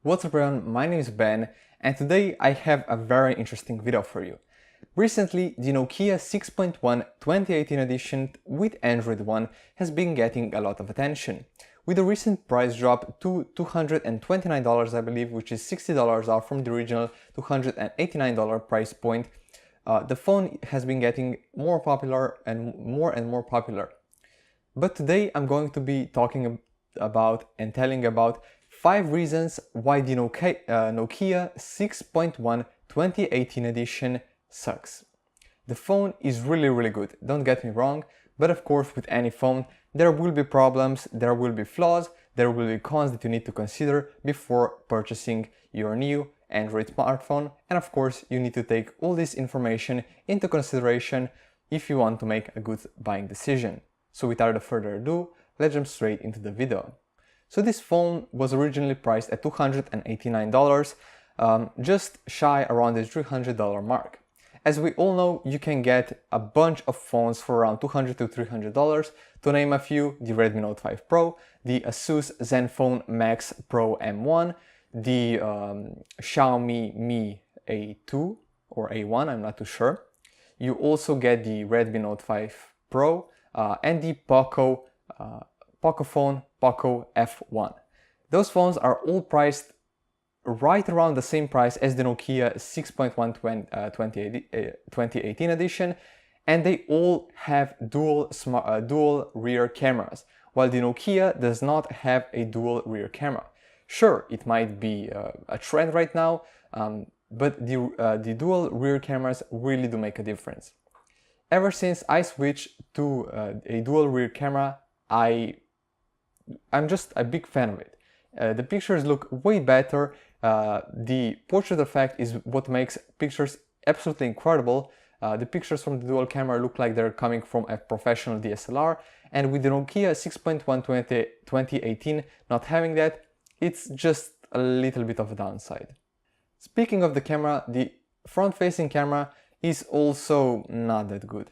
What's up everyone, my name is Ben and today I have a very interesting video for you. Recently, the Nokia 6.1 2018 edition with Android One has been getting a lot of attention. With a recent price drop to $229 I believe, which is $60 off from the original $289 price point, the phone has been getting more popular and more popular. But today I'm going to be talking about and telling about 5 reasons why the Nokia 6.1 2018 edition sucks. The phone is really good, don't get me wrong, but of course with any phone there will be problems, there will be flaws, there will be cons that you need to consider before purchasing your new Android smartphone, and of course you need to take all this information into consideration if you want to make a good buying decision. So without further ado, let's jump straight into the video. So this phone was originally priced at $289, just shy around the $300 mark. As we all know, you can get a bunch of phones for around $200 to $300, to name a few: the Redmi Note 5 Pro, the Asus Zenfone Max Pro M1, the Xiaomi Mi A2 or A1, I'm not too sure. You also get the Redmi Note 5 Pro and the Poco phone, Poco F1. Those phones are all priced right around the same price as the Nokia 6.1 2018 edition, and they all have dual rear cameras, while the Nokia does not have a dual rear camera. Sure, it might be a trend right now, but the dual rear cameras really do make a difference. Ever since I switched to a dual rear camera, I'm just a big fan of it. The pictures look way better. The portrait effect is what makes pictures absolutely incredible. The pictures from the dual camera look like they're coming from a professional DSLR, and with the Nokia 6.1 2018 not having that, it's just a little bit of a downside. Speaking of the camera, the front-facing camera is also not that good.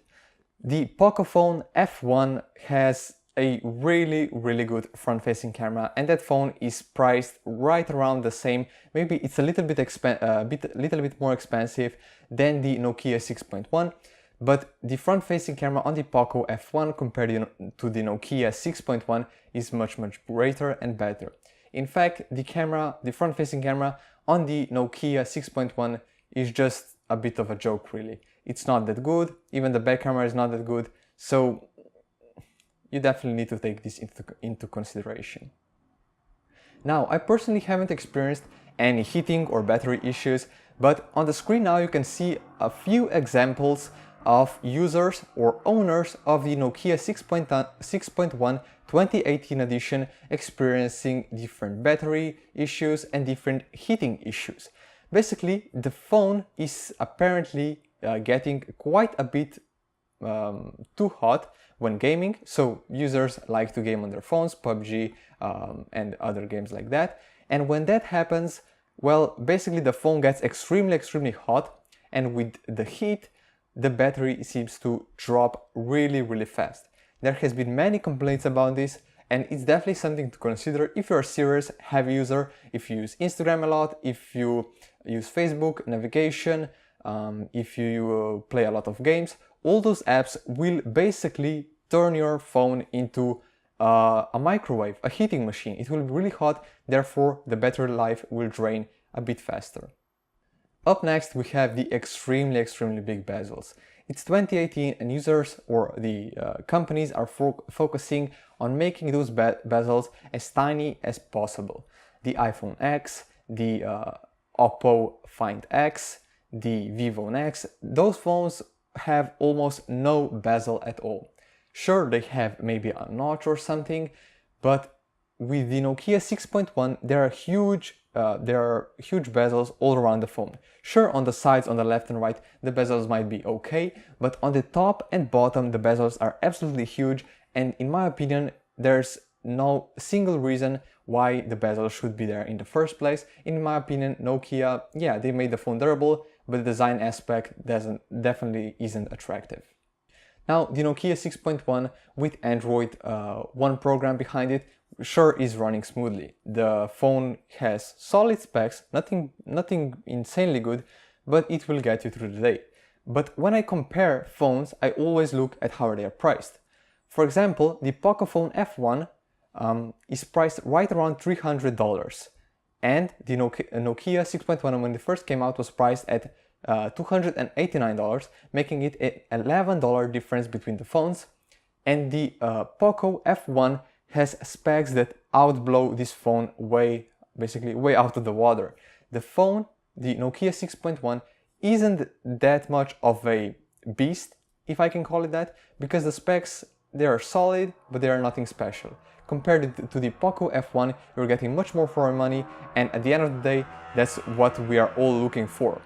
The Pocophone F1 has a really good front-facing camera, and that phone is priced right around the same. Maybe it's a little bit more expensive than the Nokia 6.1, but the front-facing camera on the Poco F1 compared to the Nokia 6.1 is much greater and better. In fact, the front-facing camera on the Nokia 6.1 is just a bit of a joke, really. It's not that good, even the back camera is not that good, so you definitely need to take this into consideration. Now, I personally haven't experienced any heating or battery issues, but on the screen now you can see a few examples of users or owners of the Nokia 6.1 2018 edition experiencing different battery issues and different heating issues. Basically, the phone is apparently getting quite a bit too hot when gaming, so users like to game on their phones, PUBG and other games like that, and when that happens, well, basically the phone gets extremely hot, and with the heat the battery seems to drop really fast. There has been many complaints about this, and it's definitely something to consider if you're a serious heavy user, if you use Instagram a lot, if you use Facebook, navigation, if you play a lot of games. All those apps will basically turn your phone into a microwave, a heating machine. It will be really hot, therefore the battery life will drain a bit faster. Up next we have the extremely big bezels. It's 2018 and users or the companies are focusing on making those bezels as tiny as possible. The iPhone X, the Oppo Find X, the Vivo Nex, those phones have almost no bezel at all. Sure, they have maybe a notch or something, but with the Nokia 6.1 there are huge bezels all around the phone. Sure, on the sides, on the left and right, the bezels might be okay, but on the top and bottom the bezels are absolutely huge, and in my opinion there's no single reason why the bezel should be there in the first place. In my opinion, Nokia, yeah, they made the phone durable, but the design aspect definitely isn't attractive. Now, the Nokia 6.1 with Android One program behind it sure is running smoothly. The phone has solid specs, nothing insanely good, but it will get you through the day. But when I compare phones, I always look at how they are priced. For example, the Pocophone F1 is priced right around $300, and the Nokia 6.1 when it first came out was priced at $289, making it an $11 difference between the phones. And the Poco F1 has specs that outblow this phone basically way out of the water. The phone, the Nokia 6.1, isn't that much of a beast, if I can call it that, because the specs, they are solid, but they are nothing special. Compared to the Poco F1, you're getting much more for your money, and at the end of the day, that's what we are all looking for.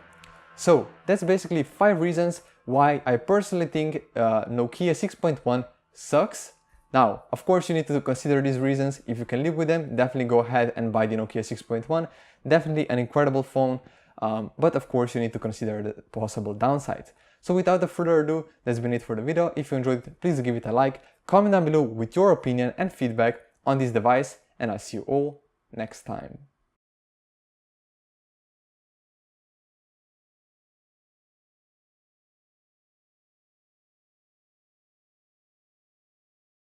So that's basically 5 reasons why I personally think Nokia 6.1 sucks. Now, of course, you need to consider these reasons. If you can live with them, definitely go ahead and buy the Nokia 6.1. Definitely an incredible phone, but of course you need to consider the possible downsides. So without further ado, that's been it for the video. If you enjoyed it, please give it a like, comment down below with your opinion and feedback on this device, and I'll see you all next time.